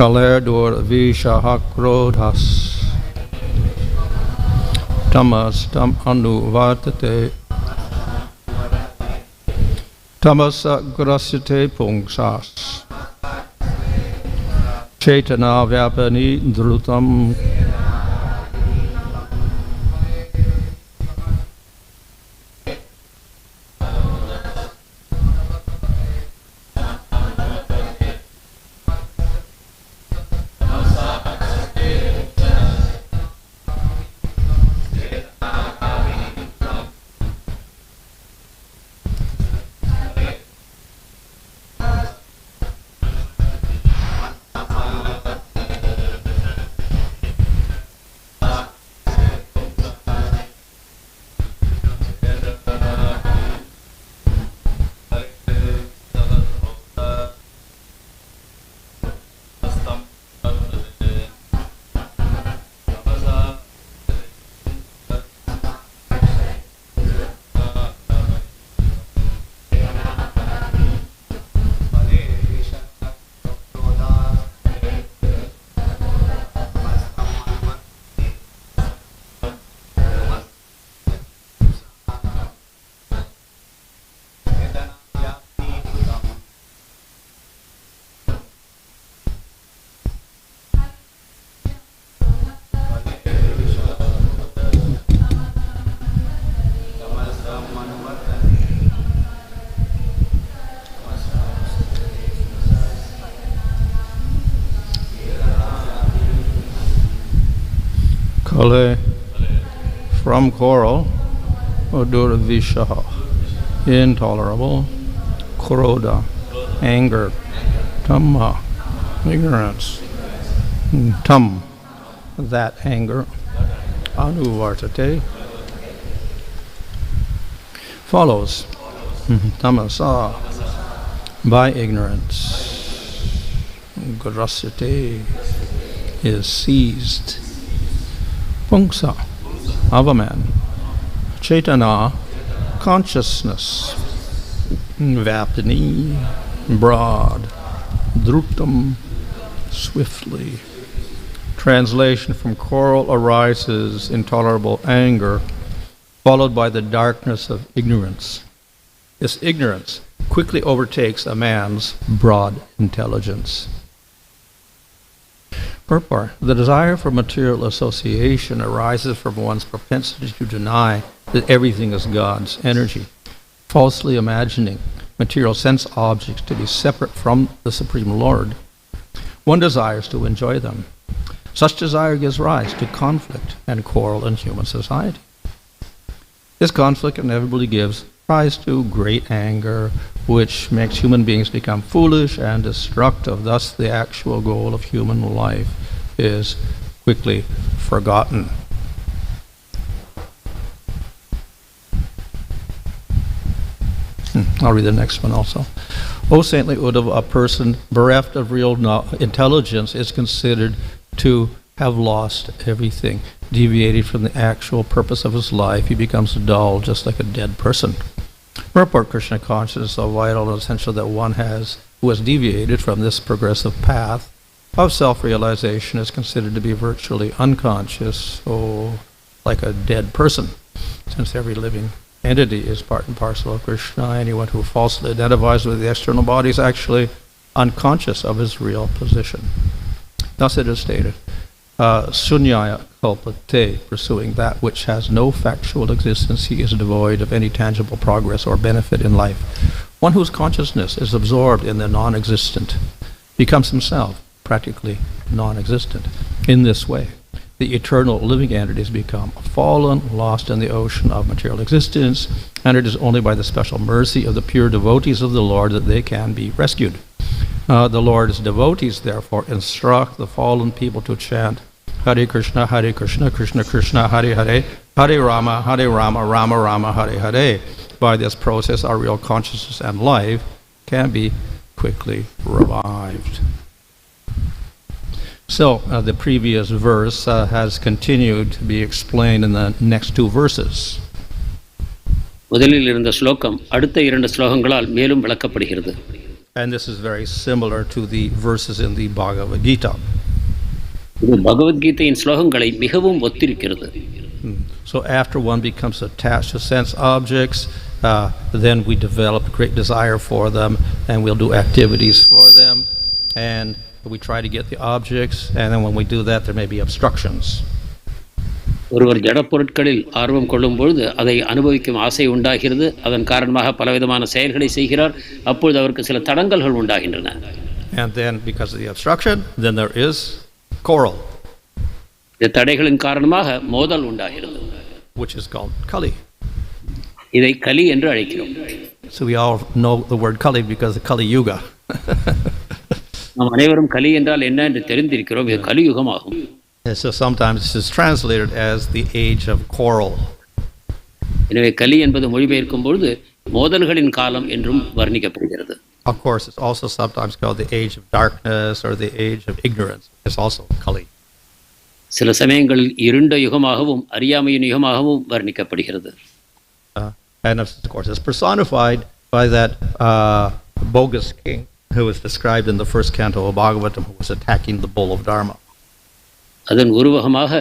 kaler durviṣahaḥ krodhas, tamas anuvartate, tamasā grasyate puṁsaś, cetanā vyāpinī drutam. Kaleḥ, from quarrel, durviṣahaḥ, intolerable, krodhaḥ, anger, tamas, ignorance, that anger, anuvartate, follows, tamasā, by ignorance, grasyate, is seized, puṁsaḥ, of a man, cetanā, consciousness, vyāpinī, broad, drutam, swiftly. Translation: from quarrel arises intolerable anger, followed by the darkness of ignorance. This ignorance quickly overtakes a man's broad intelligence. Purport: the desire for material association arises from one's propensity to deny that everything is God's energy, falsely imagining material sense objects to be separate from the Supreme Lord. One desires to enjoy them. Such desire gives rise to conflict and quarrel in human society. This conflict inevitably gives rise to great anger, which makes human beings become foolish and destructive. Thus, the actual goal of human life is quickly forgotten. I'll read the next one also. O saintly Uddhava, a person bereft of real intelligence is considered to have lost everything, deviated from the actual purpose of his life. He becomes dull, just like a dead person. Purport: Krishna consciousness is so vital and essential that one who has deviated from this progressive path of self-realization is considered to be virtually unconscious, so like a dead person. Since every living entity is part and parcel of Krishna, anyone who falsely identifies with the external body is actually unconscious of his real position. Thus it is stated, sunyaya kalpate, pursuing that which has no factual existence, he is devoid of any tangible progress or benefit in life. One whose consciousness is absorbed in the non-existent becomes himself practically non-existent. In this way, the eternal living entities become fallen, lost in the ocean of material existence, and it is only by the special mercy of the pure devotees of the Lord that they can be rescued. The Lord's devotees, therefore, instruct the fallen people to chant Hare Krishna, Krishna Krishna, Hare Hare, Hare Rama, Rama Rama, Hare Hare. By this process, our real consciousness and life can be quickly revived. So, the previous verse has continued to be explained in the next two verses. முதலில் இருந்த ஸ்லோகம் அடுத்த இரண்டு ஸ்லோகங்களால் மேலும் விளக்கப்படுகிறது. And this is very similar to the verses in the Bhagavad Gita. இது பகவத்கீதையின் ஸ்லோகங்களை மிகவும் ஒத்திருக்கிறது. So after one becomes attached to sense objects, then we develop great desire for them, and we'll do activities for them, and we try to get the objects, and then when we do that, there may be obstructions. ஒருவர் ஜட பொருட்களில் ஆர்வம் கொள்ளும் பொழுது அதை அனுபவிக்கும் ஆசை உண்டாகிறது. அதன் காரணமாக பலவிதமான செயல்களை செய்கிறார். அப்பொழுது அவருக்கு சில தடங்கல்கள் உண்டாகின்றன. And then because of the obstruction, then there is quarrel, இந்த தடைகளின் காரணமாக மோதல் உண்டாகிறது, which is called kali. இதை கலி என்று அழைக்கிறோம். So we all know the word kali because of Kali Yuga. நாம் அனைவரும் கலி என்றால் என்ன என்று தெரிந்திருக்கிறோம். இது கலியுகம் ஆகும். So sometimes this is translated as the age of quarrel. எனவே கலி என்பது மொழிபெயர்க்கும் பொழுது மோதல்களின் காலம் என்றும் வர்ணிக்கப்படுகிறது. Of course, it's also sometimes called the age of darkness or the age of ignorance. It's also Kali. சில சமயங்களில் இருண்ட யுகமாகவும் அறியாமையின் யுகமாகவும் வர்ணிக்கப்படுகிறது. And of course, it's personified by that bogus king who was described in the first canto of Bhagavatam, who was attacking the bull of Dharma. அதன் உருவகமாக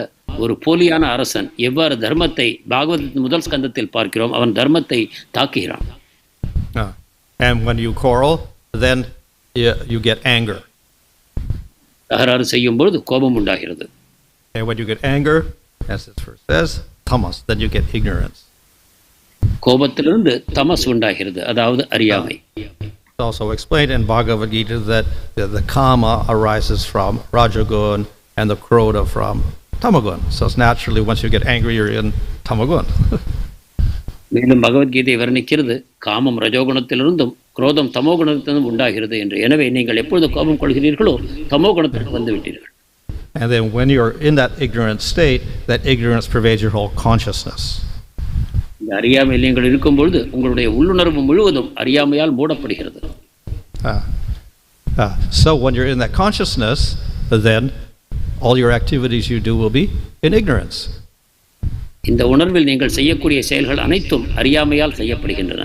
ஒரு போலியான அரசன் எவ்வாறு தர்மத்தை பாகவதத்தின் முதல் ஸ்கந்தத்தில் பார்க்கிறோம், அவன் தர்மத்தை தாக்குகிறான். And when you quarrel, then you get anger. தகராறு செய்யும் பொழுது கோபம் உண்டாகிறது. And when you get anger, as this verse says, tamas, then you get ignorance. கோபத்திலிருந்து தமஸ் உண்டாகிறது, அதாவது அறியாமை. It's also explained in Bhagavad Gita that the kama arises from rajagun and the krodha from tamagun. So it's naturally once you get angry, you're in tamagun. மேலும் பகவத்கீதை வர்ணிக்கிறது காமம் ரஜோகுணத்திலிருந்தும் குரோதம் தமோகுணத்திலிருந்தும் உண்டாகிறது என்று. எனவே நீங்கள் எப்பொழுது கோபம் கொள்கிறீர்களோ தமோகுணத்திற்கு வந்து விட்டீர்கள். And then when you're in that ignorant state, that ignorance pervades your whole consciousness. இந்த அறியாமையில் நீங்கள் இருக்கும் பொழுது உங்களுடைய உள்ளுணர்வு முழுவதும் அறியாமையால் மூடப்படுகிறது. So when you're in that consciousness, then all your activities you do will be in ignorance. இந்த உணர்வில் நீங்கள் செய்யக்கூடிய செயல்கள் அனைத்தும் அறியாமையால் செய்யப்படுகின்றன.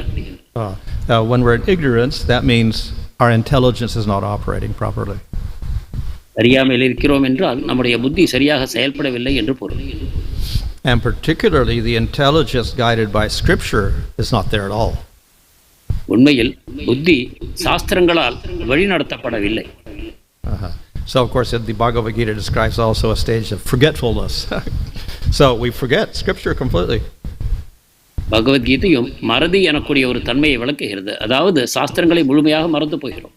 When we're in ignorance, that means our intelligence is not operating properly. அறியாமையில் இருக்கிறோம் என்றால் நம்முடைய புத்தி சரியாக செயல்படவில்லை என்று பொருள். And particularly the intelligence guided by scripture is not there at all. உண்மையில் புத்தி சாஸ்திரங்களால் வழிநடத்தப்படவில்லை. So of course the Bhagavad Gita describes also a stage of forgetfulness. So we forget scripture completely. பகவத்கீதையும் மறதி எனக்கூடிய ஒரு தன்மையை விளக்குகிறது. அதாவது சாஸ்திரங்களை முழுமையாக மறந்து போகிறோம்.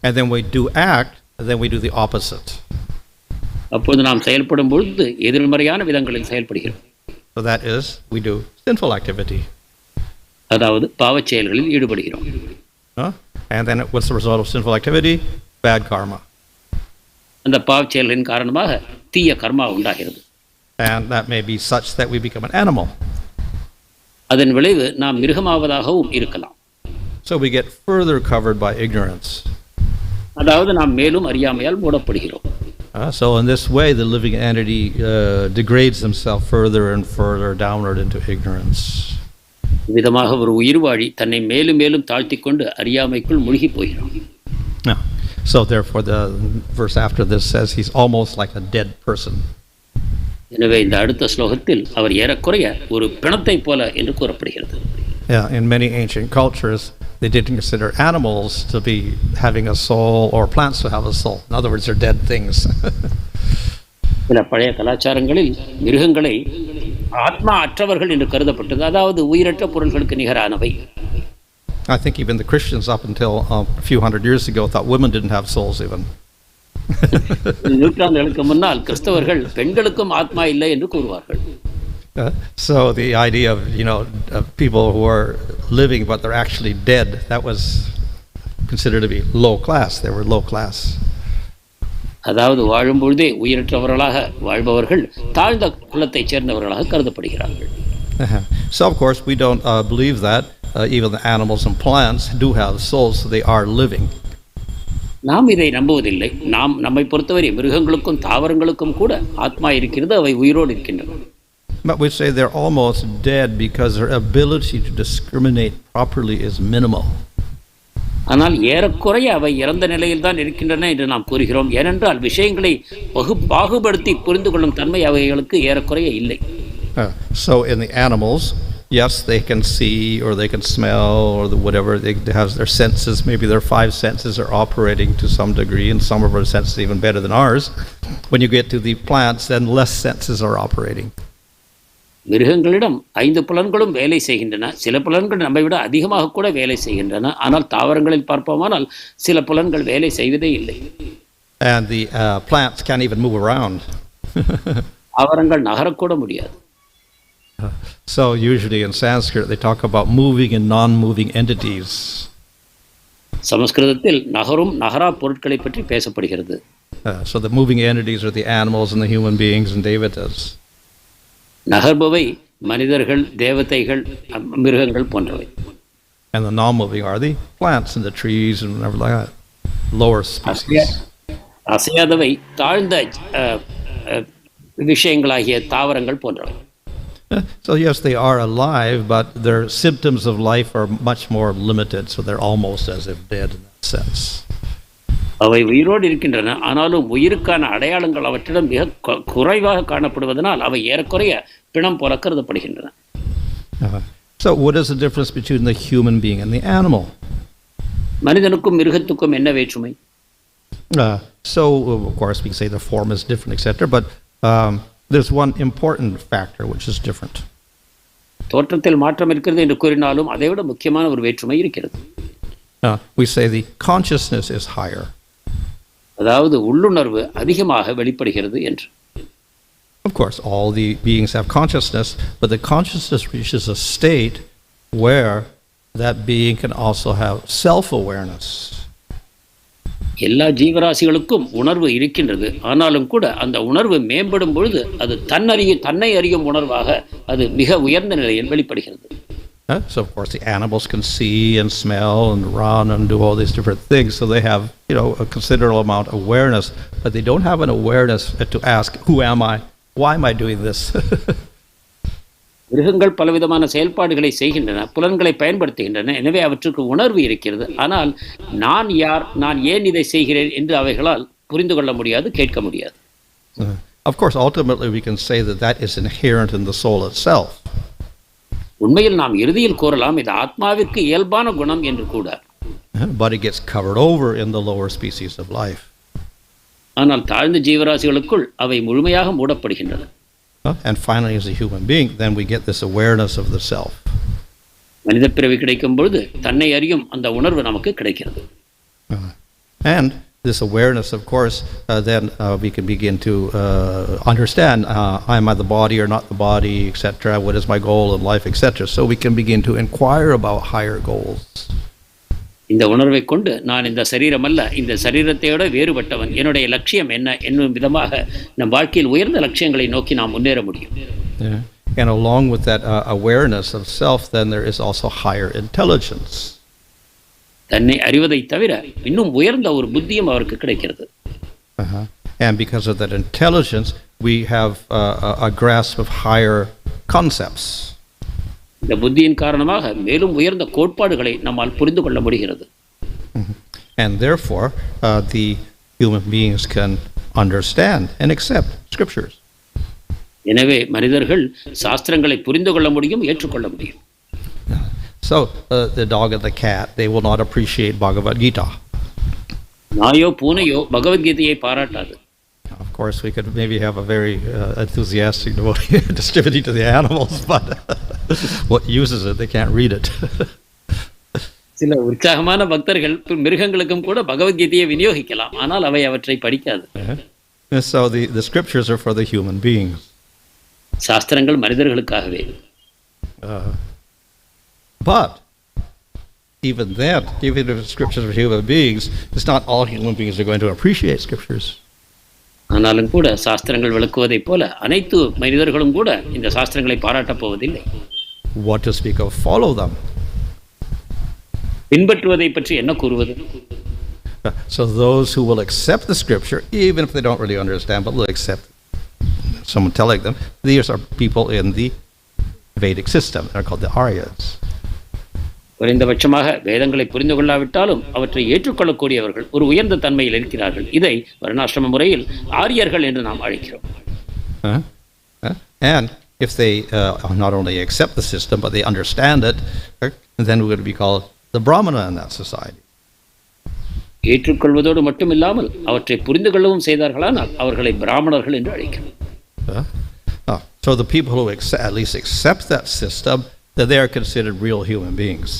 And then we do act, and then we do the opposite. அப்பொழுது நாம் செயல்படும் பொழுது எதிர்மறையான விதங்களில் செயல்படுகிறோம். So that is, we do sinful activity. அதாவது பாவச் செயல்களில் ஈடுபடுகிறோம். And then what's the result of sinful activity? Bad karma. அந்த பாவச் செயல்களின் காரணமாக தீய கர்மா உண்டாகிறது. And that may be such that we become an animal. அதன் விளைவு நாம் மிருகமாவதாகவும் இருக்கலாம். So we get further covered by ignorance. அதாவது நாம் மேலும் அறியாமையால் மூடப்படுகிறோம். So in this way, the living entity degrades himself further and further downward into ignorance. விதமாக ஒரு உயிர்வாழி தன்னை மேலும் மேலும் தாழ்த்திக் கொண்டு அறியாமைக்குள் முழுகி போகிறான். So therefore, the verse after this says he's almost like a dead person. எனவே இந்த அடுத்த ஸ்லோகத்தில் அவர் ஏறக்குறைய ஒரு பிணத்தை போல என்று கூறப்படுகிறது. Yeah, in many ancient cultures, they didn't consider animals to be having a soul or plants to have a soul. In other words, they're dead things. சில பழைய கலாச்சாரங்களில் மிருகங்களை ஆத்மா அற்றவர்கள் என்று கருதப்பட்டது, அதாவது உயிரற்ற பொருள்களுக்கு நிகரானவை. I think even the Christians up until a few hundred years ago thought women didn't have souls even. நூற்றாண்டுகளுக்கு முன்னால் கிறிஸ்தவர்கள் பெண்களுக்கும் ஆத்மா இல்லை என்று கூறுவார்கள். So the idea of people who are living but they're actually dead, that was considered to be low class. They were low class. அதாவது வாழும் பொழுதே உயிரற்றவர்களாக வாழ்பவர்கள் தாழ்ந்த குலத்தைச் சேர்ந்தவர்களாக கருதப்படுகிறார்கள். So of course we don't believe that even the animals and plants do have souls, so they are living. நாம் இதை நம்புவதில்லை. நம்மை பொறுத்தவரை மிருகங்களுக்கும் தாவரங்களுக்கும் கூட ஆத்மா இருக்கிறது, அவை உயிரோடு இருக்கின்றன. But we say they're almost dead because their ability to discriminate properly is minimal. ஆனால் ஏறக்குறைய அவை இறந்த நிலையில் தான் இருக்கின்றன என்று நாம் கூறுகிறோம். ஏனென்றால் விஷயங்களை பாகுபடுத்தி புரிந்து கொள்ளும் தன்மை அவைகளுக்கு ஏறக்குறைய இல்லை. So in the animals, yes, they can see or they can smell or whatever. They have their senses. Maybe their 5 senses are operating to some degree, and some of our senses even better than ours. When you get to the plants, then less senses are operating. மிருகங்களிடம் 5 புலன்களும் வேலை செய்கின்றன. சில புலன்கள் நம்மை விட அதிகமாக கூட வேலை செய்கின்றன. ஆனால் தாவரங்களில் பார்ப்போமானால் சில புலன்கள் வேலை செய்வதே இல்லை. And the plants can't even move around. தாவரங்கள் நகரக்கூட முடியாது. So usually in Sanskrit they talk about moving and non-moving entities. சமஸ்கிருதத்தில் நகரும் நகரா பொருட்களை பற்றி பேசப்படுகிறது. So the moving entities are the animals and the human beings and devatas. நகர்பவை மனிதர்கள், தேவதைகள், மிருகங்கள் போன்றவை. And the non-moving are the plants and the trees and whatever like that. Lower species. அசையாதவை தாழ்ந்த விஷயங்களாகிய தாவரங்கள் போன்றவை. So yes, they are alive, but their symptoms of life are much more limited, so they're almost as if dead in that sense. அவை உயிரோடு இருக்கின்றன, ஆனாலும் உயிருக்கான அடையாளங்கள் அவற்றிடம் மிக குறைவாக காணப்படுவதனால் அவை ஏறக்குறைய பிணம் போல கருதப்படுகின்றன. So what is the difference between the human being and the animal? மனிதனுக்கும் மிருகத்துக்கும் என்ன வேற்றுமை? So of course we can say the form is different, etc., but there's one important factor which is different. தோற்றத்தில் மாற்றம் இருக்கிறது என்று கூறினாலும் அதை விட முக்கியமான ஒரு வேற்றுமை இருக்கிறது. We say the consciousness is higher. அதாவது உள்ளுணர்வு அதிகமாக வெளிப்படுகிறது என்று. Of course all the beings have consciousness, but the consciousness reaches a state where that being can also have self-awareness. எல்லா ஜீவராசிகளுக்கும் உணர்வு இருக்கின்றது, ஆனாலும் கூட அந்த உணர்வு மேம்படும் பொழுது அது தன்னை அறியும் உணர்வாக அது மிக உயர்ந்த நிலையில் வெளிப்படுகிறது. So of course the animals can see and smell and run and do all these different things, so they have, a considerable amount of awareness, but they don't have an awareness to ask, who am I? Why am I doing this? மிருகங்கள் பலவிதமான செயல்பாடுகளை செய்கின்றன, புலன்களை பயன்படுத்துகின்றன, எனவே அவற்றுக்கு உணர்வு இருக்கிறது. ஆனால் நான் யார், நான் ஏன் இதை செய்கிறேன் என்று அவைகளால் புரிந்து கொள்ள முடியாது, கேட்க முடியாது. Of course ultimately we can say that is inherent in the soul itself. உண்மையில் நாம் இறுதியில் கூறலாம் இது ஆத்மாவிற்கு இயல்பான குணம் என்று கூட. But it gets covered over in the lower species of life. ஆனால் தாழ்ந்த ஜீவராசிகளுக்குள் அவை முழுமையாக மூடப்படுகின்றன. And finally as a human being then we get this awareness of the self. மனித பிறவி கிடைக்கும் பொழுது தன்னை அறியும் அந்த உணர்வு நமக்கு கிடைக்கிறது. And this awareness, of course, then we can begin to understand, am I the body or not the body, etc., what is my goal in life, etc. So we can begin to inquire about higher goals. இந்த உணர்வை கொண்டு நான் இந்த சரீரம் அல்ல, இந்த சரீரத்தையோட வேறுபட்டவன், என்னுடைய லட்சியம் என்ன என்னும் விதமாக நம் வாழ்க்கையில் உயர்ந்த லட்சியங்களை நோக்கி நாம் முன்னேற முடியும். And along with that awareness of self, then there is also higher intelligence. தன்னை அறிவதை தவிர இன்னும் உயர்ந்த ஒரு புத்தியும் அவருக்கு கிடைக்கிறது. And because of that intelligence, we have a grasp of higher concepts. இந்த புத்தியின் காரணமாக மேலும் உயர்ந்த கோட்பாடுகளை நம்மால் புரிந்து கொள்ள முடிகிறது. And therefore, the human beings can understand and accept scriptures. எனவே மனிதர்கள் சாஸ்திரங்களை புரிந்து கொள்ள முடியும், ஏற்றுக்கொள்ள முடியும். So the dog and the cat, they will not appreciate Bhagavad Gita. நாயோ பூனையோ பகவத்கீதையை பாராட்டாது. Of course, we could maybe have a very enthusiastic devotee distributing to the animals, but what uses it? They can't read it. சில உற்சாகமான பக்தர்கள் மிருகங்களுக்கும் கூட பகவத்கீதையை விநியோகிக்கலாம், ஆனால் அவை அவற்றை படிக்காது. So the scriptures are for the human beings. சாஸ்திரங்கள் மனிதர்களுக்காகவே. But even then, even if scriptures are human beings, it's not all human beings are going to appreciate scriptures. ஆனாலும் கூட சாஸ்திரங்கள் விளக்குவதைப் போல அனைத்து மனிதர்களும் கூட இந்த சாஸ்திரங்களை பாராட்டப் போவதில்லை. What to speak of follow them? பின்பற்றுவதை பற்றி என்ன கூறுவது? So those who will accept the scripture, even if they don't really understand, but will accept someone telling them, these are people in the Vedic system. They're called the Aryas. குறைந்தபட்சமாக வேதங்களை புரிந்து கொள்ளாவிட்டாலும் அவற்றை ஏற்றுக்கொள்ளக்கூடியவர்கள் ஒரு உயர்ந்த தன்மையில் இருக்கிறார்கள். இதை வர்ணாசிரம முறையில் ஆரியர்கள் என்று நாம் அழைக்கிறோம். And if they not only accept the system, but they understand it, then we would be called the Brahmana in that society. ஏற்றுக்கொள்வதோடு மட்டுமில்லாமல் அவற்றை புரிந்து கொள்ளவும் செய்தார்களானால் அவர்களை பிராமணர்கள் என்று அழைக்கிறோம். So the people who at least accept that system, that they are considered real human beings.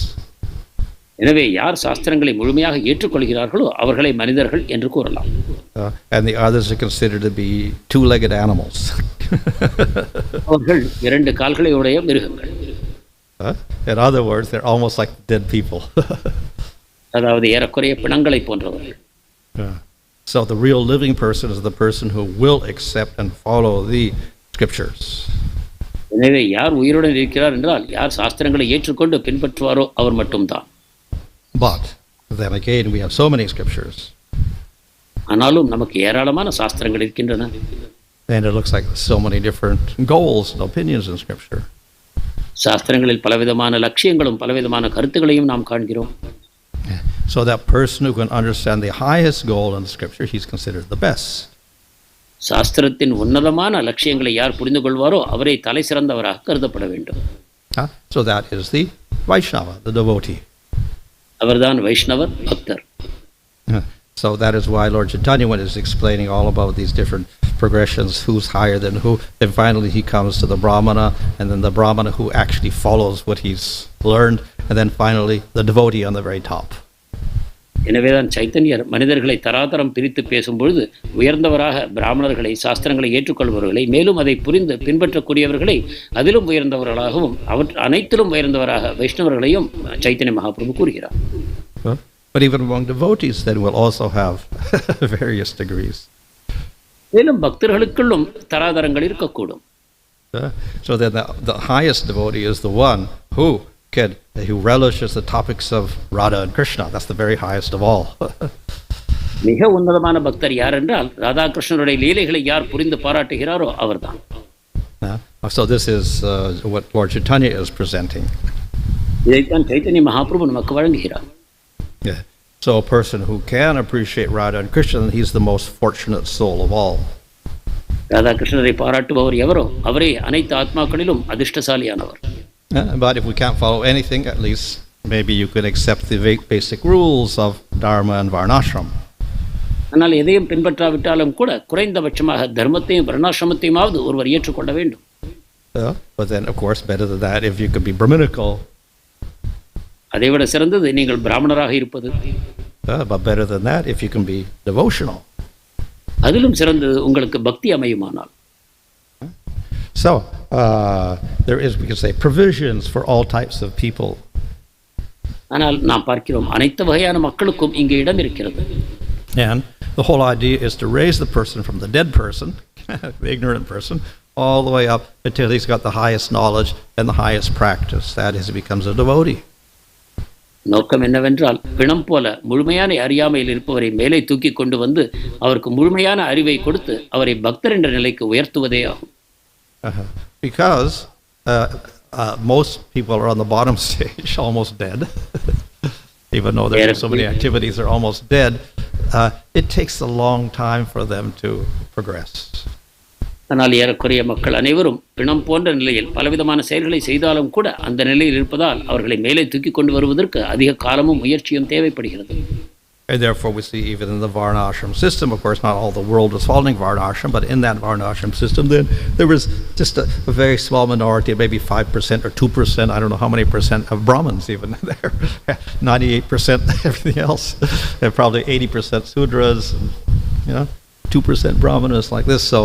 எனவே யார் சாஸ்திரங்களை முழுமையாக ஏற்றுக்கொள்கிறார்களோ அவர்களை மனிதர்கள் என்று கூறலாம். And the others are considered to be two-legged animals. அவர்கள் இரண்டு கால்களை உடைய மிருகங்கள். In other words, they're almost like dead people. அதாவது ஏறக்குறைய பிணங்களை போன்றவர்கள். So the real living person is the person who will accept and follow the scriptures. எனவே யார் உயிருடன் இருக்கிறார் என்றால் யார் சாஸ்திரங்களை ஏற்றுக்கொண்டு பின்பற்றுவாரோ அவர் மட்டும்தான். But then again, we have so many scriptures. ஆனாலும் நமக்கு ஏராளமான சாஸ்திரங்கள் இருக்கின்றன. And it looks like so many different goals and opinions in scripture. சாஸ்திரங்களில் பலவிதமான லட்சியங்களும் பலவிதமான கருத்துக்களையும் நாம் காண்கிறோம். So that person who can understand the highest goal in scripture, he's considered the best. சாஸ்திரத்தின் உன்னதமான லட்சியங்களை யார் புரிந்து கொள்வாரோ அவரை தலை சிறந்தவராக கருதப்பட வேண்டும். So that is the Vaishnava, the devotee. அவர்தான் வைஷ்ணவர், பக்தர். So that is why Lord Caitanya, when is explaining all about these different progressions, who's higher than who, then finally he comes to the Brahmana, and then the Brahmana who actually follows what he's learned, and then finally the devotee on the very top. எனவேதான் சைத்தன்யர் மனிதர்களை தராதரம் பிரித்து பேசும்பொழுது உயர்ந்தவராக பிராமணர்களை, சாஸ்திரங்களை ஏற்றுக்கொள்பவர்களை, மேலும் அதை புரிந்து பின்பற்றக்கூடியவர்களை அதிலும் உயர்ந்தவர்களாகவும் அனைத்திலும் உயர்ந்தவராக வைஷ்ணவர்களையும் சைத்தன்ய மகாபிரபு கூறுகிறார். But even among devotees, then we'll also have various degrees. மேலும் பக்தர்களுக்குள்ளும் தராதரங்கள் இருக்கக்கூடும். So then the highest devotee is the one who relishes the topics of Radha and Krishna. That's the very highest of all. மிக உன்னதமான பக்தர் யார் என்றால் ராதா கிருஷ்ணருடைய லீலைகளை யார் புரிந்து பாராட்டுகிறாரோ அவர்தான். So this is what Lord Caitanya is presenting. இதைத்தான் சைத்தன்ய மகாபிரபு நமக்கு வழங்குகிறார். So a person who can appreciate Radha and Krishna, he's the most fortunate soul of all. Radha கிருஷ்ணரை பாராட்டுபவர் எவரோ அவரே அனைத்து ஆத்மாக்களிலும் அதிர்ஷ்டசாலியானவர். But if we can't follow anything, at least maybe you could accept the basic rules of Dharma and Varnashram. ஆனால் எதையும் பின்பற்றாவிட்டாலும் கூட குறைந்தபட்சமாக தர்மத்தையும் வர்ணாசிரமத்தையுமாவது ஒருவர் ஏற்றுக்கொள்ள வேண்டும். But then, of course, better than that if you could be Brahminical. அதைவிட சிறந்தது நீங்கள் பிராமணராக இருப்பது. But better than that if you can be devotional. அதிலும் சிறந்தது உங்களுக்கு பக்தி அமையுமானால். So there is, we can say, provisions for all types of people. ஆனால் நாம் பார்க்கிறோம் அனைத்து வகையான மக்களுக்கும் இங்கே இடம் இருக்கிறது. And the whole idea is to raise the person from the dead person, the ignorant person, all the way up until he's got the highest knowledge and the highest practice. That is, he becomes a devotee. நோக்கம் என்னவென்றால் பிணம் போல முழுமையான அறியாமையில் இருப்பவரை மேலே தூக்கி கொண்டு வந்து அவருக்கு முழுமையான அறிவை கொடுத்து அவரை பக்தர் என்ற நிலைக்கு உயர்த்துவதே ஆகும். Because most people are on the bottom stage, almost dead. Even though there are so many activities, they're almost dead. It takes a long time for them to progress. ஆனால் ஏறக்குறைய மக்கள் அனைவரும் பிணம் போன்ற நிலையில் பலவிதமான செயல்களை செய்தாலும் கூட அந்த நிலையில் இருப்பதால் அவர்களை மேலே தூக்கி கொண்டு வருவதற்கு அதிக காலமும் முயற்சியும் தேவைப்படுகிறது. And therefore we see even in the Varna ashram system, of course not all the world was following Varna ashram, but in that Varna ashram system then there was just a very small minority, maybe 5% or 2%, I don't know how many percent of Brahmins even there. 98% everything else. And probably 80% Sudras, and, 2% Brahmanas like this. So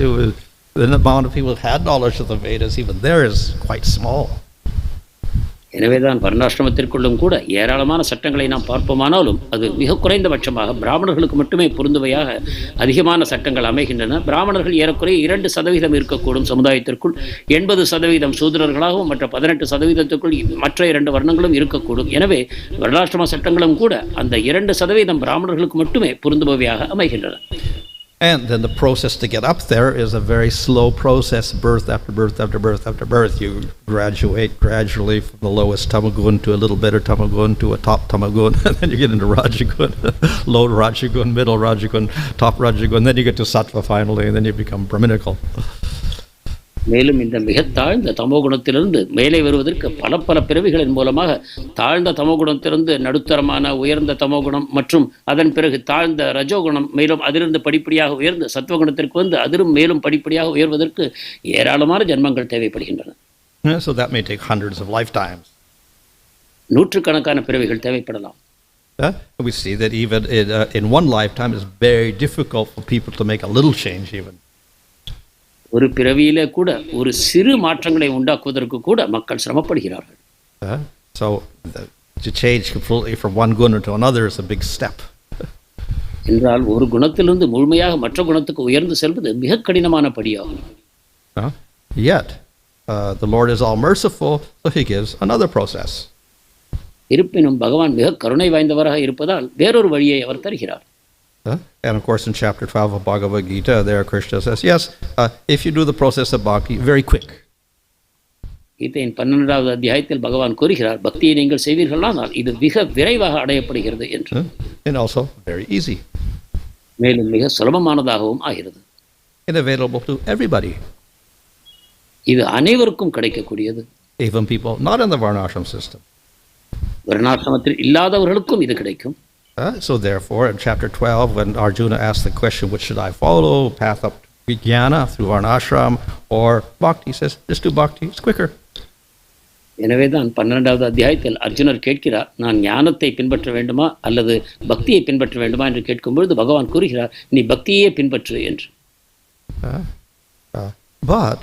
it was, the amount of people who had knowledge of the Vedas even there is quite small. எனவேதான் வர்ணாசிரமத்திற்குள்ளும் கூட ஏராளமான சட்டங்களை நாம் பார்ப்போமானாலும் அது மிக குறைந்தபட்சமாக பிராமணர்களுக்கு மட்டுமே பொருந்துவையாக அதிகமான சட்டங்கள் அமைகின்றன. பிராமணர்கள் ஏறக்குறைய 2% இருக்கக்கூடும் சமுதாயத்திற்குள், 80% சூத்திரர்களாகவும் மற்ற 18%க்குள் மற்ற 2 வர்ணங்களும் இருக்கக்கூடும். எனவே வர்ணாசிரம சட்டங்களும் கூட அந்த 2% பிராமணர்களுக்கு மட்டுமே பொருந்துபவையாக அமைகின்றன. And then the process to get up there is a very slow process, birth after birth after birth after birth. You graduate gradually from the lowest tamagun to a little better tamagun to a top tamagun, and then you get into rajagun, low rajagun, middle rajagun, top rajagun, then you get to sattva finally, and then you become brahminical. மேலும் இந்த மிக தாழ்ந்த தமோகுணத்திலிருந்து மேலே வருவதற்கு பல பல பிறவிகளின் மூலமாக தாழ்ந்த தமோகுணத்திலிருந்து நடுத்தரமான உயர்ந்த தமோகுணம் மற்றும் அதன் பிறகு தாழ்ந்த ரஜோகுணம் மேலும் அதிலிருந்து படிப்படியாக உயர்ந்து சத்வகுணத்திற்கு வந்து அதிலும் மேலும் படிப்படியாக உயர்வதற்கு ஏராளமான ஜன்மங்கள் தேவைப்படுகின்றன. So that may take hundreds of lifetimes. நூற்றுக்கணக்கான பிறவிகள் தேவைப்படலாம். We see that even in one lifetime it's very difficult for people to make a little change even. ஒரு பிறவியிலே கூட ஒரு சிறு மாற்றங்களை உண்டாக்குவதற்கு கூட மக்கள் சிரமப்படுகிறார்கள். So to change completely from one guna to another is a big step. என்றால் ஒரு குணத்திலிருந்து முழுமையாக மற்ற குணத்துக்கு உயர்ந்து செல்வது மிக கடினமான படியாகும். Yet the Lord is all merciful, so he gives another process. இருப்பினும் பகவான் மிக கருணை வாய்ந்தவராக இருப்பதால் வேறொரு வழியை அவர் தருகிறார். And of course in chapter 12 of Bhagavad Gita, there Krishna says, yes, if you do the process of bhakti, very quick. கீதையின் 12வது அத்தியாயத்தில் பகவான் கூறுகிறார், பக்தியை நீங்கள் செய்வீர்களானால் இது மிக விரைவாக அடையப்படுகிறது என்று. And also very easy. மேலும் மிக சுலபமானதாகவும் ஆகிறது. And available to everybody. இது அனைவருக்கும் கிடைக்கக்கூடியது. Even people not in the varnashram system. வர்ணாசிரமத்தில் இல்லாதவர்களுக்கும் இது கிடைக்கும். So therefore, in chapter 12, when Arjuna asked the question, which should I follow, path up to jnana through varnashram or bhakti, he says, just do bhakti, it's quicker. எனவே தான் 12வது அத்தியாயத்தில் அர்ஜுனர் கேட்கிறார், நான் ஞானத்தை பின்பற்ற வேண்டுமா அல்லது பக்தியை பின்பற்ற வேண்டுமா என்று கேட்கும்பொழுது பகவான் கூறுகிறார், நீ பக்தியே பின்பற்று என்று. But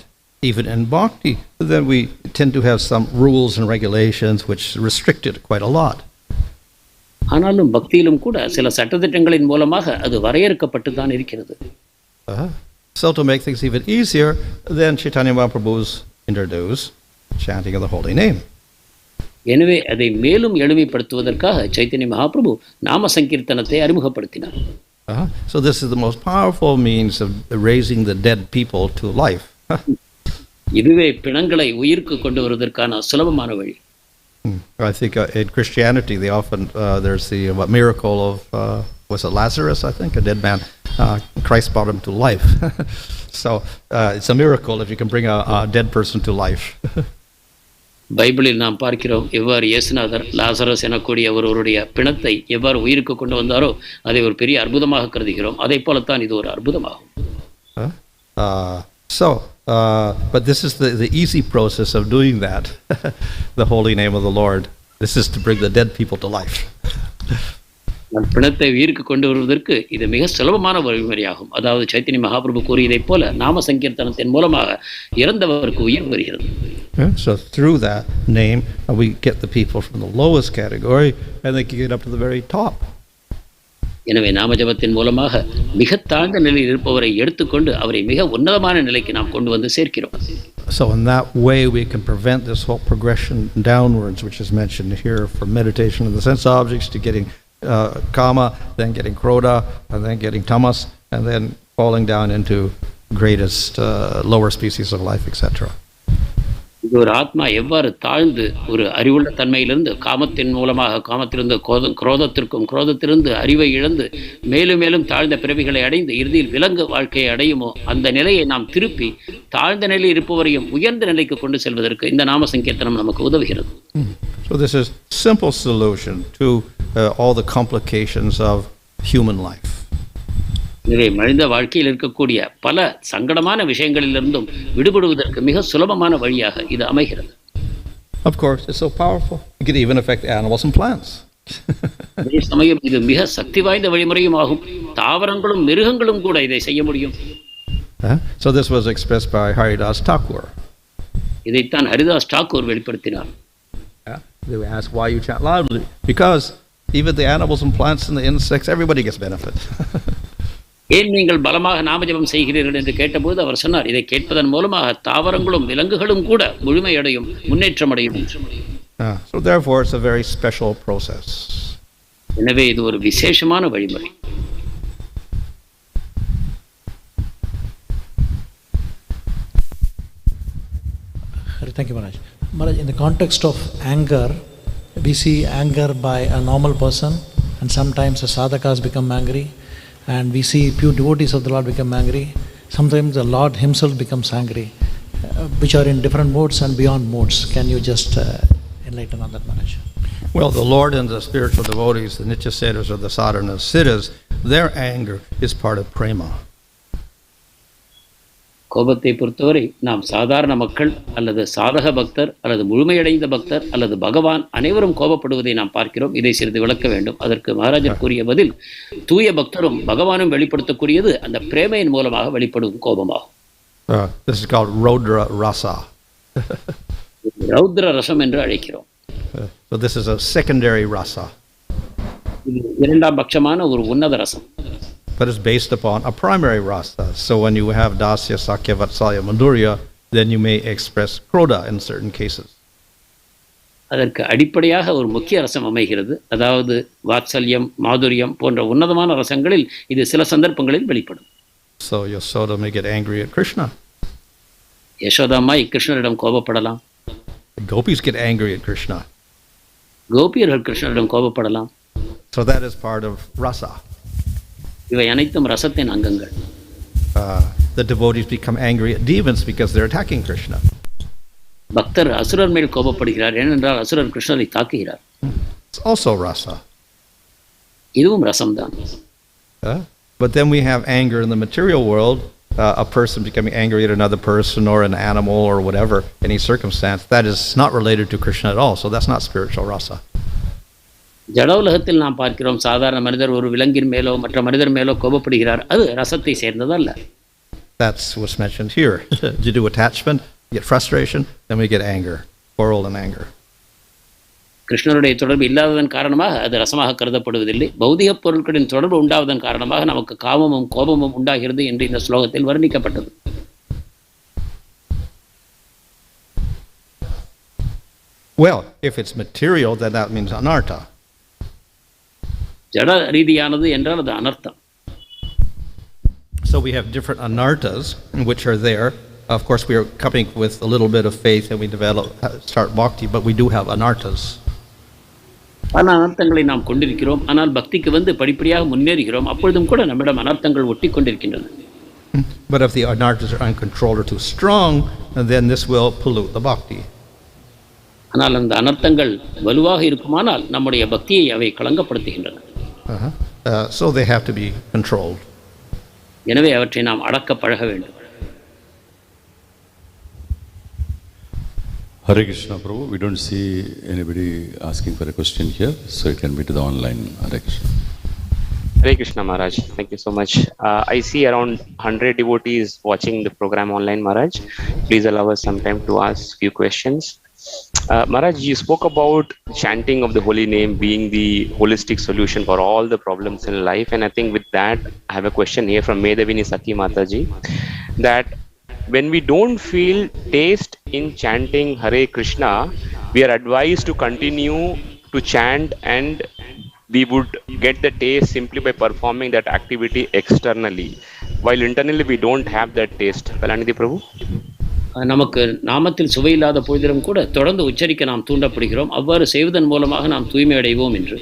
even in bhakti, then we tend to have some rules and regulations which restrict it quite a lot. ஆனாலும் பக்தியிலும் கூட சில சட்டதிட்டங்களின் மூலமாக அது வரையறுக்கப்பட்டு தான் இருக்கிறது. So to make things even easier, then Caitanya Mahaprabhu's introduced chanting of the holy name. எனவே அதை மேலும் எளிமைப்படுத்துவதற்காக சைத்தன்ய மகாபிரபு நாம சங்கீர்த்தனத்தை அறிமுகப்படுத்தினார். So this is the most powerful means of raising the dead people to life. இதுவே பிணங்களை உயிருக்கு கொண்டு வருவதற்கான சுலபமான வழி. I think in Christianity they often there's the miracle of was it Lazarus, I think, a dead man. Christ brought him to life. So it's a miracle if you can bring a dead person to life. பைபிளில் நாம் பார்க்கிறோம் எவ்வாறு இயேசுநாதர் Lazarus எனக்கூடிய ஒருவருடைய பிணத்தை எவ்வாறு உயிருக்கு கொண்டு வந்தாரோ அதை ஒரு பெரிய அற்புதமாக கருதுகிறோம். அதை போலத்தான் இது ஒரு அற்புதமாகும். But this is the easy process of doing that, the holy name of the Lord. This is to bring the dead people to life. பிணத்தை உயிருக்கு கொண்டு வருவதற்கு இது மிக சுலபமான வழிமுறையாகும். அதாவது சைத்தன்ய மகாபிரபு கூறியதைப் போல நாம சங்கீர்த்தனத்தின் மூலமாக இறந்தவருக்கு உயிர் வருகிறது. So through that name we get the people from the lowest category and they get up to the very top. எனவே நாமஜபத்தின் மூலமாக மிக தாழ்ந்த நிலையில் இருப்பவரை எடுத்துக்கொண்டு அவரை மிக உன்னதமான நிலைக்கு நாம் கொண்டு வந்து சேர்க்கிறோம். So in that way we can prevent this whole progression downwards, which is mentioned here, from meditation of the sense objects to getting kama, then getting krodhaḥ, and then getting tamas, and then falling down into greatest lower species of life, etc. இது ஒரு ஆத்மா எவ்வாறு தாழ்ந்து ஒரு அறிவுள்ள தன்மையிலிருந்து காமத்தின் மூலமாக காமத்திலிருந்து குரோதத்திற்கும் குரோதத்திலிருந்து அறிவை இழந்து மேலும் மேலும் தாழ்ந்த பிறவிகளை அடைந்து இறுதியில் விலங்கு வாழ்க்கையை அடையுமோ அந்த நிலையை நாம் திருப்பி தாழ்ந்த நிலையில் இருப்பவரையும் உயர்ந்த நிலைக்கு கொண்டு செல்வதற்கு இந்த நாம சங்கீர்த்தனம் நமக்கு உதவுகிறது. So this is simple solution to all the complications of human life. எனவே மனித வாழ்க்கையில் இருக்கக்கூடிய பல சங்கடமான விஷயங்களிலிருந்தும் விடுபடுவதற்கு மிக சுலபமான வழியாக இது அமைகிறது. Of course, it's so powerful. It can even affect animals and plants. அதே சமயம் இது மிக சக்தி வாய்ந்த வழிமுறையும் ஆகும். தாவரங்களும் மிருகங்களும் கூட இதை செய்ய முடியும். So this was expressed by Haridas Thakur. இதைத்தான் ஹரிதாஸ் டாக்கூர் வெளிப்படுத்தினார். They ask why you chant loudly, because even the animals and plants and the insects, everybody gets benefit. ஏன் நீங்கள் பலமாக நாமஜபம் செய்கிறீர்கள் என்று கேட்டபோது அவர் சொன்னார், இதை கேட்பதன் மூலமாக தாவரங்களும் விலங்குகளும் கூட முழுமையடையும், முன்னேற்றம் அடையும். So therefore it's a very special process. எனவே இது ஒரு விசேஷமான வழிமுறை. Thank you, Maharaj. Maharaj, in the context of anger, we see anger by a normal person, and sometimes the sadhakas become angry, and we see pure devotees of the Lord become angry. Sometimes the Lord himself becomes angry, which are in different modes and beyond modes. Can you just enlighten on that, Maharaj? Well, the Lord and the spiritual devotees, the nitya-siddhas or the sadhana siddhas, their anger is part of prema. கோபத்தை பொறுத்தவரை நாம் சாதாரண மக்கள் அல்லது சாதக பக்தர் அல்லது முழுமையடைந்த பக்தர் அல்லது பகவான் அனைவரும் கோபப்படுவதை நாம் பார்க்கிறோம். இதை சிறிது விளக்க வேண்டும். அதற்கு மகாராஜர் கூறிய பதில், தூய பக்தரும் பகவானும் வெளிப்படுத்தக்கூடியது அந்த பிரேமையின் மூலமாக வெளிப்படும் கோபமாகும். This is called Rodra Rasa. ரௌத்ர ரசம் என்று அழைக்கிறோம். So this is a secondary rasa. இது இரண்டாம் பட்சமான ஒரு உன்னத ரசம். But it's based upon a primary rasa. So when you have dasya, sakya, vatsalya, madhurya, then you may express krodha in certain cases. அதற்கு அடிப்படையாக ஒரு முக்கிய ரசம் அமைகிறது. அதாவது வாத்சல்யம், மாதுரியம் போன்ற உன்னதமான ரசங்களில் இது சில சந்தர்ப்பங்களில் வெளிப்படும். So Yasoda may get angry at Krishna. யசோதாம்மாய் கிருஷ்ணரிடம் கோபப்படலாம். Gopis get angry at Krishna. கோபியர்கள் கிருஷ்ணரிடம் கோபப்படலாம். So that is part of rasa. இவை அனைத்தும் ரசத்தின் அங்கங்கள். The devotees become angry at demons because they're attacking Krishna. பக்தர் அசுரர் மேல் கோபப்படுகிறார், ஏனென்றால் அசுரர் கிருஷ்ணரை தாக்குகிறார். It's also rasa. இதுவும் ரசம்தான். But then we have anger in the material world, a person becoming angry at another person or an animal or whatever, any circumstance, that is not related to Krishna at all. So that's not spiritual rasa. ஜட உலகத்தில் நாம் பார்க்கிறோம், சாதாரண மனிதர் ஒரு விலங்கின் மேலோ மற்ற மனிதர் மேலோ கோபப்படுகிறார், அது ரசத்தை சேர்ந்ததல்ல. That's what's mentioned here. You do attachment, you get frustration, then we get anger, quarrel and anger. கிருஷ்ணருடைய தொடர்பு இல்லாததன் காரணமாக அது ரசமாக கருதப்படுவதில்லை. பௌதிக பொருட்களின் தொடர்பு உண்டாவதன் காரணமாக நமக்கு காமமும் கோபமும் உண்டாகிறது என்று இந்த ஸ்லோகத்தில் வர்ணிக்கப்பட்டது. Well, if it's material, then that means anartha. ஜட ரீதியானது என்றால் அது அனர்த்தம். So we have different anarthas which are there. Of course, we are coming with a little bit of faith and we start bhakti, but we do have anarthas. பல அனர்த்தங்களை நாம் கொண்டிருக்கிறோம், ஆனால் பக்திக்கு வந்து படிப்படியாக முன்னேறுகிறோம். அப்பொழுதும் கூட நம்மிடம் அனர்த்தங்கள் ஒட்டி கொண்டிருக்கின்றன. But if the anarthas are uncontrolled or too strong, then this will pollute the bhakti. ஆனால் அந்த அனர்த்தங்கள் வலுவாக இருக்குமானால் நம்முடைய பக்தியை அவை களங்கப்படுத்துகின்றன. So they have to be controlled. எனவே அவற்றை நாம் அடக்க பழக வேண்டும். Hare Krishna, Prabhu. We don't see anybody asking for a question here, so it can be to the online. Hare Krishna. Hare Krishna, Maharaj. Thank you so much. I see around 100 devotees watching the program online, Maharaj. Please allow us some time to ask few questions. Maharaj, you spoke about chanting of the holy name being the holistic solution for all the problems in life, and I think with that, I have a question here from Medhavini Sati Mataji, that when we don't feel taste in chanting Hare Krishna, we are advised to continue to chant and we would get the taste simply by performing that activity externally, while internally we don't have that taste. Kalanidhi Prabhu? நமக்கு நாமத்தில் சுவையில்லாத பொழுதிலும் கூட தொடர்ந்து உச்சரிக்க நாம் தூண்டப்படுகிறோம். அவ்வாறு செய்வதன் மூலமாக நாம் தூய்மை அடைவோம் என்று.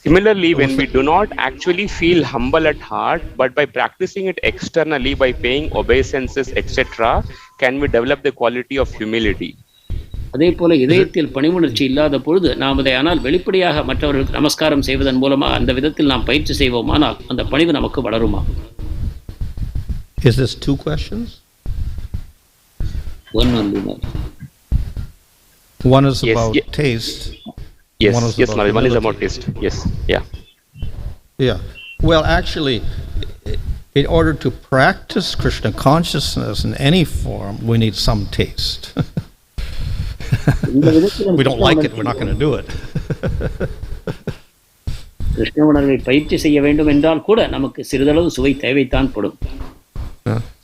Similarly, when we do not actually feel humble at heart, but by practicing it externally, by paying obeisances, etc., can we develop the quality of humility? அதே போல இதயத்தில் பணிவுணர்ச்சி இல்லாத பொழுது நாம் அதை ஆனால் வெளிப்படையாக மற்றவர்களுக்கு நமஸ்காரம் செய்வதன் மூலமாக அந்த விதத்தில் நாம் பயிற்சி செய்வோமானால் அந்த பணிவு நமக்கு வளருமா? Is this two questions? One only. One is Yes, about taste. Yes, One is yes, about Maharaj, one is humility. about taste. Yes, yeah. Yeah. Well, actually, in order to practice Krishna consciousness in any form, we need some taste. We don't like it, we're not going to do it. Krishna உணர்வை பயிற்சி செய்ய வேண்டும் என்றால் கூட நமக்கு சிறிதளவு சுவை தேவைத்தான் படும்.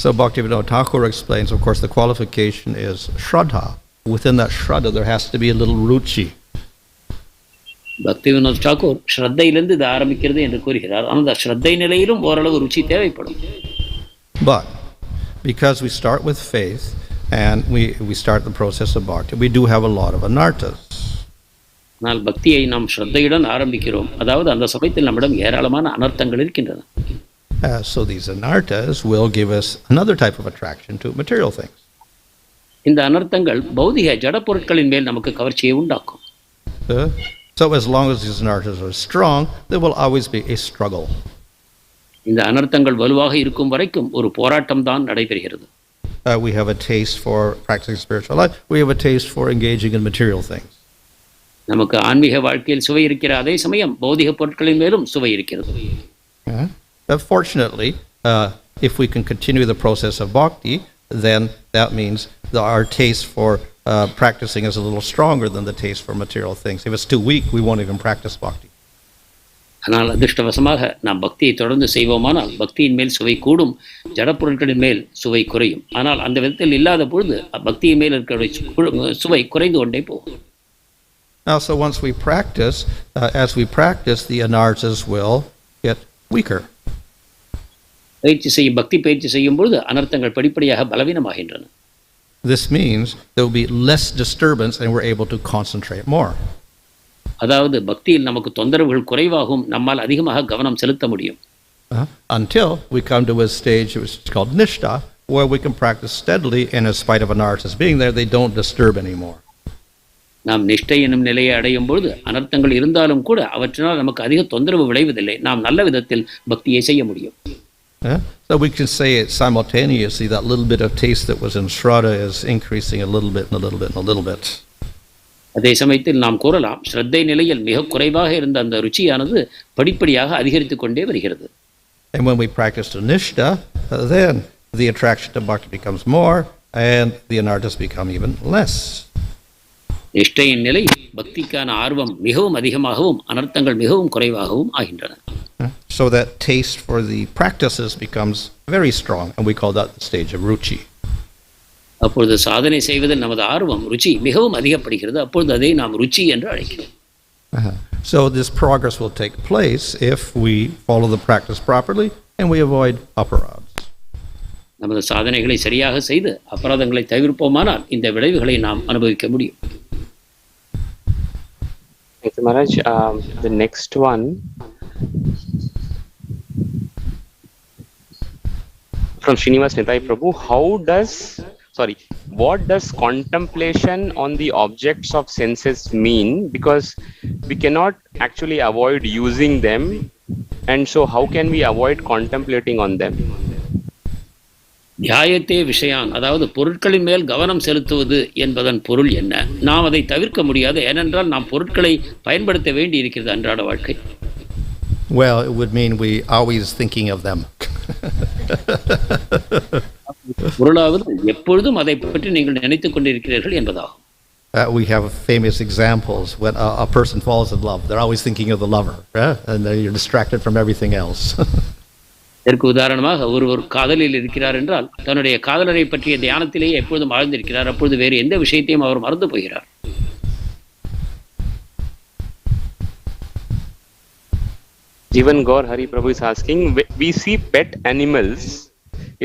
So Bhaktivinoda Thakur explains, of course, the qualification is shraddha. Within that shraddha, there has to be a little ruchi. பக்தி வினோத் தாக்கூர் ஸ்ரத்தையிலிருந்து இது ஆரம்பிக்கிறது என்று கூறுகிறார். ஆனால் அந்த ஸ்ரத்தை நிலையிலும் ஓரளவு ருச்சி தேவைப்படும். But because we start with faith, and we start the process of bhakti, we do have a lot of anartas. ஆனால் பக்தியை நாம் ஸ்ரத்தையுடன் ஆரம்பிக்கிறோம். அதாவது அந்த சமயத்தில் நம்மிடம் ஏராளமான அனர்த்தங்கள் இருக்கின்றன. So these anartas will give us another type of attraction to material things. இந்த அனர்த்தங்கள் பௌதிக ஜட பொருட்களின் மேல் நமக்கு கவர்ச்சியை உண்டாக்கும். So as long as these anartas are strong, there will always be a struggle. இந்த அனர்த்தங்கள் வலுவாக இருக்கும் வரைக்கும் ஒரு போராட்டம் தான் நடைபெறுகிறது. We have a taste for practicing spiritual life. We have a taste for engaging in material things. நமக்கு ஆன்மீக வாழ்க்கையில் சுவை இருக்கிற அதே சமயம் பௌதிக பொருட்களின் மேலும் சுவை இருக்கிறது. Fortunately, if we can continue the process of bhakti, then that means that our taste for practicing is a little stronger than the taste for material things. If it's too weak, we won't even practice bhakti. ஆனால் அதிர்ஷ்டவசமாக நாம் பக்தியை தொடர்ந்து செய்வோமானால் பக்தியின் மேல் சுவை கூடும், ஜடப்பொருட்களின் மேல் சுவை குறையும். ஆனால் அந்த விதத்தில் இல்லாத பொழுது பக்தியின் மேல் இருக்கிற சுவை குறைந்து கொண்டே போகும். So once we practice, as we practice, the anartas will get weaker. பயிற்சி செய்யும் பக்தி பயிற்சி செய்யும் பொழுது அனர்த்தங்கள் படிப்படியாக பலவீனமாகின்றன. This means there will be less disturbance and we're able to concentrate more. அதாவது பக்தியில் நமக்கு தொந்தரவுகள் குறைவாகும், நம்மால் அதிகமாக கவனம் செலுத்த முடியும். Until we come to a stage which is called nishtha, where we can practice steadily, and in spite of anartas being there, they don't disturb anymore. நாம் நிஷ்டை என்னும் நிலையை அடையும் பொழுது அனர்த்தங்கள் இருந்தாலும் கூட அவற்றினால் நமக்கு அதிக தொந்தரவு விளைவதில்லை. நாம் நல்ல விதத்தில் பக்தியை செய்ய முடியும். So we can say it simultaneously, that little bit of taste that was in Shraddha is increasing a little bit and a little bit and a little bit. அதே சமயத்தில் நாம் கூறலாம், ஸ்ரத்தை நிலையில் மிக குறைவாக இருந்த அந்த ருச்சியானது படிப்படியாக அதிகரித்துக் கொண்டே வருகிறது. And when we practice to nishtha, then the attraction to bhakti becomes more and the anartas become even less. நிஷ்டையின் நிலை பக்திக்கான ஆர்வம் மிகவும் அதிகமாகவும் அனர்த்தங்கள் மிகவும் குறைவாகவும் ஆகின்றன. So that taste for the practices becomes very strong, and we call that the stage of ruchi. அப்பொழுது சாதனை செய்வதில் நமது ஆர்வம் ருச்சி மிகவும் அதிகப்படுகிறது. அப்பொழுது அதை நாம் ருச்சி என்று அழைக்கிறோம். So this progress will take place if we follow the practice properly and we avoid aparadhas. நமது சாதனைகளை சரியாக செய்து அபராதங்களை தவிர்ப்போமானால் இந்த விளைவுகளை நாம் அனுபவிக்க முடியும். Thank you, Maharaj. The next one from Srinivas Nitai Prabhu. What does contemplation on the objects of senses mean? Because we cannot actually avoid using them, and so how can we avoid contemplating on them? தியாயத்தே விஷயான், அதாவது பொருட்களின் மேல் கவனம் செலுத்துவது என்பதன் பொருள் என்ன? நாம் அதை தவிர்க்க முடியாது, ஏனென்றால் நாம் பொருட்களை பயன்படுத்த வேண்டி இருக்கிறது அன்றாட வாழ்க்கை. Well, it would mean we always thinking of them. பொருளாவது எப்பொழுதும் அதை பற்றி நீங்கள் நினைத்துக் கொண்டிருக்கிறீர்கள் என்பதாகும். We have famous examples when a person falls in love. They're always thinking of the lover, and you're distracted from everything else. இதற்கு உதாரணமாக ஒருவர் காதலில் இருக்கிறார் என்றால் தன்னுடைய காதலரை பற்றிய தியானத்திலேயே எப்பொழுதும் ஆழ்ந்திருக்கிறார். அப்பொழுது வேறு எந்த விஷயத்தையும் அவர் மறந்து போகிறார். Jivan Gaur Hari Prabhu is asking, we see pet animals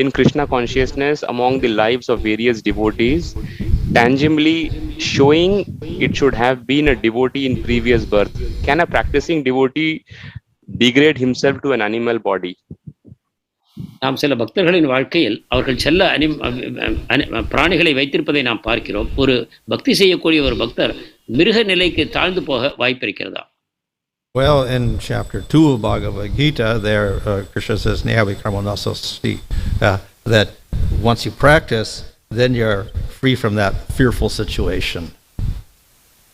in Krishna consciousness among the lives of various devotees, tangibly showing it should have been a devotee in previous birth. Can a practicing devotee degrade himself to an animal body? நாம் சில பக்தர்களின் வாழ்க்கையில் அவர்கள் செல்ல பிராணிகளை வைத்திருப்பதை நாம் பார்க்கிறோம். ஒரு பக்தி செய்யக்கூடிய ஒரு பக்தர் மிருக நிலைக்கு தாழ்ந்து போக வாய்ப்பு இருக்கிறதா? Well, in chapter 2 of Bhagavad Gita, there Krishna says, that once you practice, then you're free from that fearful situation.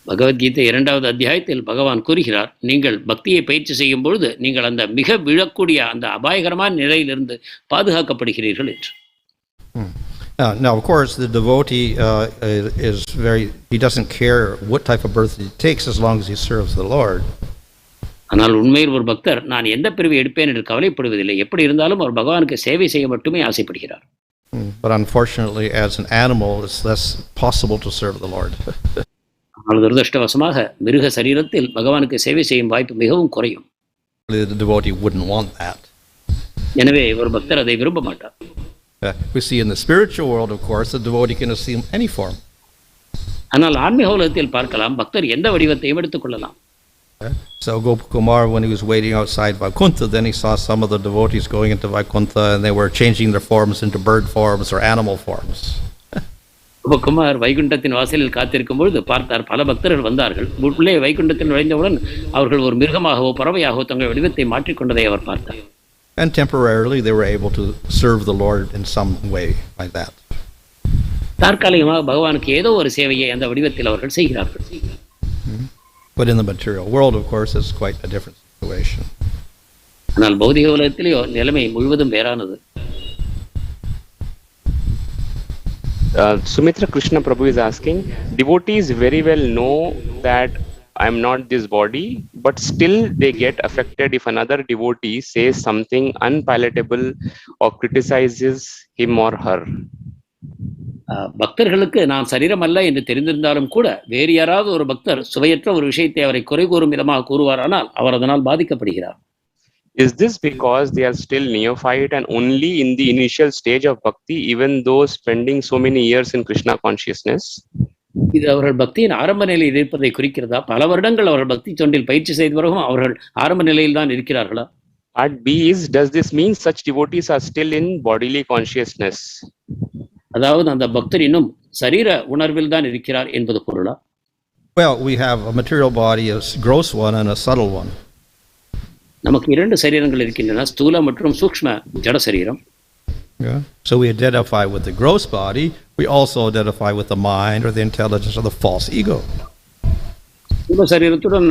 Bhagavad Gita 2வது அத்தியாயத்தில் பகவான் கூறுகிறார், நீங்கள் பக்தியை பயிற்சி செய்யும் பொழுது நீங்கள் அந்த மிக விழக்கூடிய அந்த அபாயகரமான நிலையிலிருந்து பாதுகாக்கப்படுகிறீர்கள் என்று. Now, of course, the devotee he doesn't care what type of birth he takes as long as he serves the Lord. ஆனால் உண்மையில் ஒரு பக்தர் நான் எந்த பிறவி எடுப்பேன் என்று கவலைப்படுவதில்லை. எப்படி இருந்தாலும் அவர் பகவானுக்கு சேவை செய்ய மட்டுமே ஆசைப்படுகிறார். But unfortunately, as an animal, it's less possible to serve the Lord. ஆனால் துரதிர்ஷ்டவசமாக மிருக சரீரத்தில் பகவானுக்கு சேவை செய்யும் வாய்ப்பு மிகவும் குறையும். The devotee wouldn't want that. எனவே ஒரு பக்தர் அதை விரும்ப மாட்டார். We see in the spiritual world, of course, the devotee can assume any form. ஆனால் ஆன்மீக உலகத்தில் பார்க்கலாம் பக்தர் எந்த வடிவத்தையும் எடுத்துக்கொள்ளலாம். So Gopakumar, when he was waiting outside Vaikuntha, then he saw some of the devotees going into Vaikuntha and they were changing their forms into bird forms or animal forms. Kumar வைகுண்டத்தின் வாசலில் காத்திருக்கும் பொழுது பார்த்தார் பல பக்தர்கள் வந்தார்கள். உள்ளே வைகுண்டத்தில் நுழைந்தவுடன் அவர்கள் ஒரு மிருகமாகவோ பறவையாகவோ தங்கள் வடிவத்தை மாற்றிக்கொண்டதை அவர் பார்த்தார். And temporarily they were able to serve the Lord in some way like that. தற்காலிகமாக பகவானுக்கு ஏதோ ஒரு சேவையை அந்த வடிவத்தில் அவர்கள் செய்கிறார்கள். But in the material world, of course, it's quite a different situation. ஆனால் பௌதிக உலகத்திலேயோ நிலைமை முழுவதும் வேறானது. Sumitra Krishna Prabhu is asking, devotees very well know that I am not this body, but still they get affected if another devotee says something unpalatable or criticizes him or her. பக்தர்களுக்கு நான் சரீரம் அல்ல என்று தெரிந்திருந்தாலும் கூட வேறு யாராவது ஒரு பக்தர் சுவையற்ற ஒரு விஷயத்தை அவரை குறை கூறும் விதமாக கூறுவாரானால் அவர் அதனால் பாதிக்கப்படுகிறார். Is this because they are still neophyte and only in the initial stage of bhakti, even though spending so many years in Krishna consciousness? இது அவர்கள் பக்தியின் ஆரம்ப நிலையில் இருப்பதை குறிக்கிறதா? பல வருடங்கள் அவர்கள் பக்தி தொண்டில் பயிற்சி செய்த பிறகும் அவர்கள் ஆரம்ப நிலையில் தான் இருக்கிறார்களா? Part B is, does this mean such devotees are still in bodily consciousness? அதாவது அந்த பக்தர் இன்னும் சரீர உணர்வில் தான் இருக்கிறார் என்பது பொருளா? Well, we have a material body, a gross one and a subtle one. நமக்கு இரண்டு சரீரங்கள் இருக்கின்றன, ஸ்தூல மற்றும் சூக்ஷ்ம ஜட சரீரம். So we identify with the gross body, we also identify with the mind or the intelligence or the false ego. ஸ்தூல சரீரத்துடன்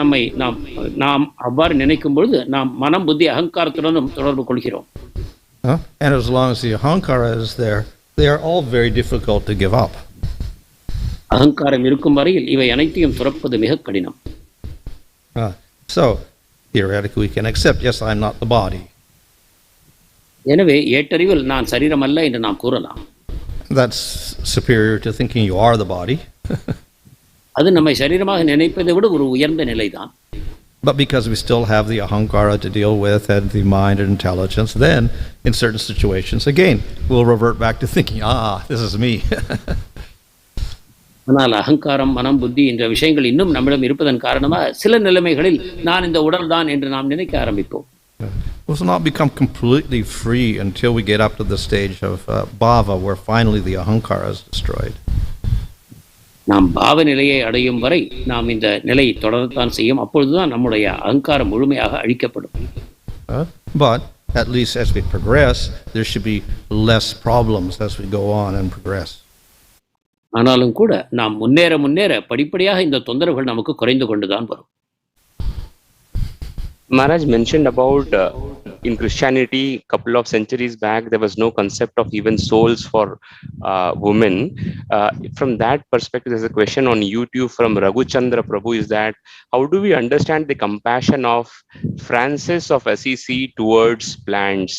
நாம் அவ்வாறு நினைக்கும் பொழுது நாம் மனம் புத்தி அகங்காரத்துடனும் தொடர்பு கொள்கிறோம். And as long as the ahankara is there, they are all very difficult to give up. அகங்காரம் இருக்கும் வரையில் இவை அனைத்தையும் துறப்பது மிக கடினம். So theoretically we can accept, yes, I am not the body. எனவே ஏட்டறிவில் நான் சரீரம் அல்ல என்று நாம் கூறலாம். That's superior to thinking you are the body. அது நம்மை சரீரமாக நினைப்பதை விட ஒரு உயர்ந்த நிலைதான். But because we still have the ahankara to deal with and the mind and intelligence, then in certain situations, again, we'll revert back to thinking, this is me. ஆனால் அகங்காரம் மனம் புத்தி என்ற விஷயங்கள் இன்னும் நம்மிடம் இருப்பதன் காரணமாக சில நிலைமைகளில் நான் இந்த உடல் தான் என்று நாம் நினைக்க ஆரம்பிப்போம். We will not become completely free until we get up to the stage of bhava, where finally the ahankara is destroyed. நாம் பாவ நிலையை அடையும் வரை நாம் இந்த நிலை தொடரத்தான் செய்யும். அப்பொழுதுதான் நம்முடைய அகங்காரம் முழுமையாக அழிக்கப்படும். But at least as we progress, there should be less problems as we go on and progress. ஆனாலும் கூட நாம் முன்னேற முன்னேற படிப்படியாக இந்த தொந்தரவுகள் நமக்கு குறைந்து கொண்டுதான் வரும். Maharaj mentioned about in Christianity couple of centuries back there was no concept of even souls for women. From that perspective, there's a question on YouTube from Raghuchandra Prabhu, is that how do we understand the compassion of Francis of Assisi towards plants?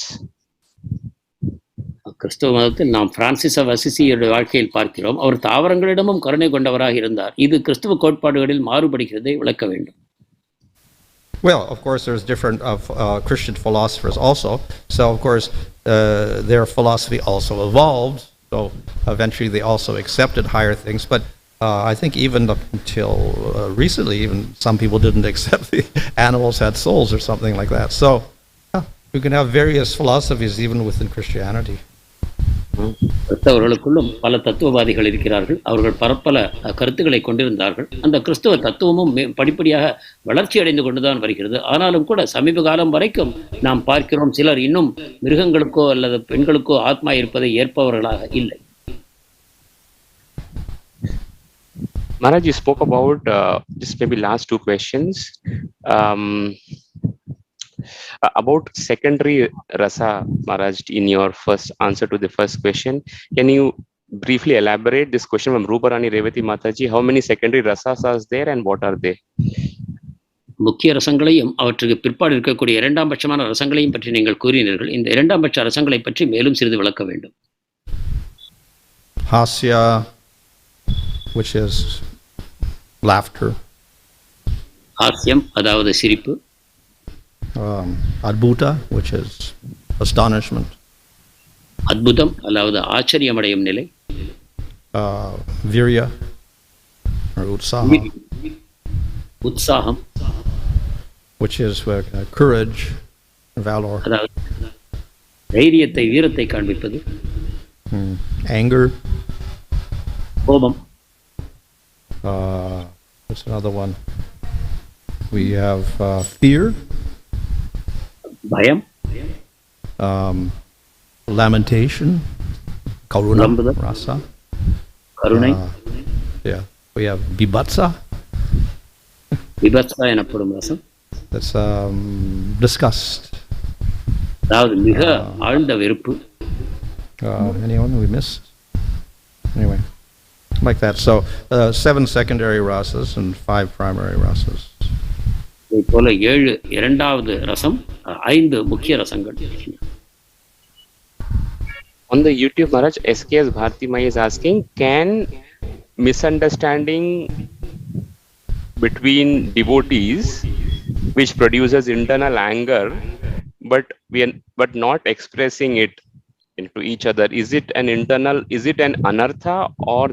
கிறிஸ்தவ மதத்தில் நாம் Francis of அசிசியுடைய வாழ்க்கையில் பார்க்கிறோம். அவர் தாவரங்களிடமும் கருணை கொண்டவராக இருந்தார். இது கிறிஸ்தவ கோட்பாடுகளில் மாறுபடுகிறதை விளக்க வேண்டும். Well, of course, there's different Christian philosophers also. So, of course, their philosophy also evolved. So, eventually, they also accepted higher things. But I think even up until recently, even some people didn't accept the animals had souls or something like that. So, you can have various philosophies even within Christianity. கிறிஸ்தவர்களுக்குள்ளும் பல தத்துவவாதிகள் இருக்கிறார்கள். அவர்கள் பரப்பல கருத்துக்களை கொண்டிருந்தார்கள். அந்த கிறிஸ்தவ தத்துவமும் படிப்படியாக வளர்ச்சி அடைந்து கொண்டுதான் வருகிறது. ஆனாலும் கூட சமீப காலம் வரைக்கும் நாம் பார்க்கிறோம் சிலர் இன்னும் மிருகங்களுக்கோ அல்லது பெண்களுக்கோ ஆத்மா இருப்பதை ஏற்பவர்களாக இல்லை. Maharaj, you spoke about just maybe last two questions about secondary rasa, Maharaj, in your first answer to the first question. Can you briefly elaborate this question from Ruparani Revati Mataji? How many secondary rasas are there and what are they? முக்கிய ரசங்களையும் அவற்றுக்கு பிற்பாடு இருக்கக்கூடிய இரண்டாம் பட்சமான ரசங்களையும் பற்றி நீங்கள் கூறினீர்கள். இந்த இரண்டாம் பட்ச ரசங்களை பற்றி மேலும் சிறிது விளக்க வேண்டும். Hasya, which is laughter. ஹாஸ்யம் அதாவது சிரிப்பு. Adbhuta, which is astonishment. அத்புதம் அதாவது ஆச்சரியமடையும் நிலை. Virya or utsaha, உற்சாகம், which is courage, valor. அதாவது தைரியத்தை வீரத்தை காண்பிப்பது. Anger. கோபம். What's another one? We have fear. பயம். Lamentation. Karuna. புலம்புதல். Rasa. கருணை. Yeah. We have vibhatsa. விபத்சா எனப்படும் ரசம். That's disgust. அதாவது மிக ஆழ்ந்த வெறுப்பு. Anyone we missed? Anyway, like that. So 7 secondary rasas and 5 primary rasas. இதை போல 7 இரண்டாவது ரசம், 5 முக்கிய ரசங்கள். On the YouTube, Maharaj, SKS Bharti Mai is asking, can misunderstanding between devotees which produces internal anger but not expressing it into each other, is it an anartha, or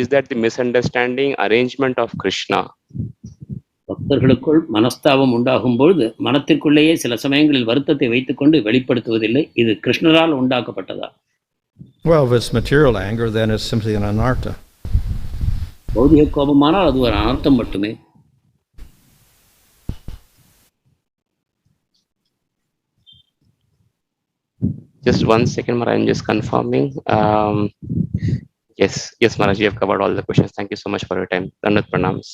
is that the misunderstanding arrangement of Krishna? பக்தர்களுக்குள் மனஸ்தாபம் உண்டாகும் பொழுது மனத்திற்குள்ளேயே சில சமயங்களில் வருத்தத்தை வைத்துக்கொண்டு வெளிப்படுத்துவதில்லை. இது கிருஷ்ணரால் உண்டாக்கப்பட்டதா? Well, if it's material anger, then it's simply an anartha. பௌதிக கோபமானால் அது ஒரு அனர்த்தம் மட்டுமே. Just 1 second, Maharaj, I'm just confirming. Yes, Maharaj, you have covered all the questions. Thank you so much for your time. Dandavat pranams.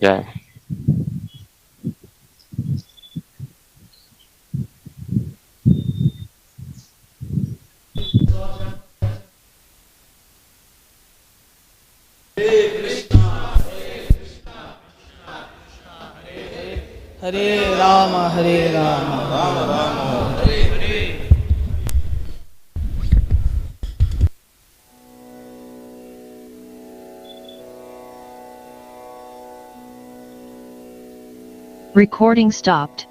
Yeah. Hare Rama, Hare Rama, Rama Rama, Hare Hare. Recording stopped.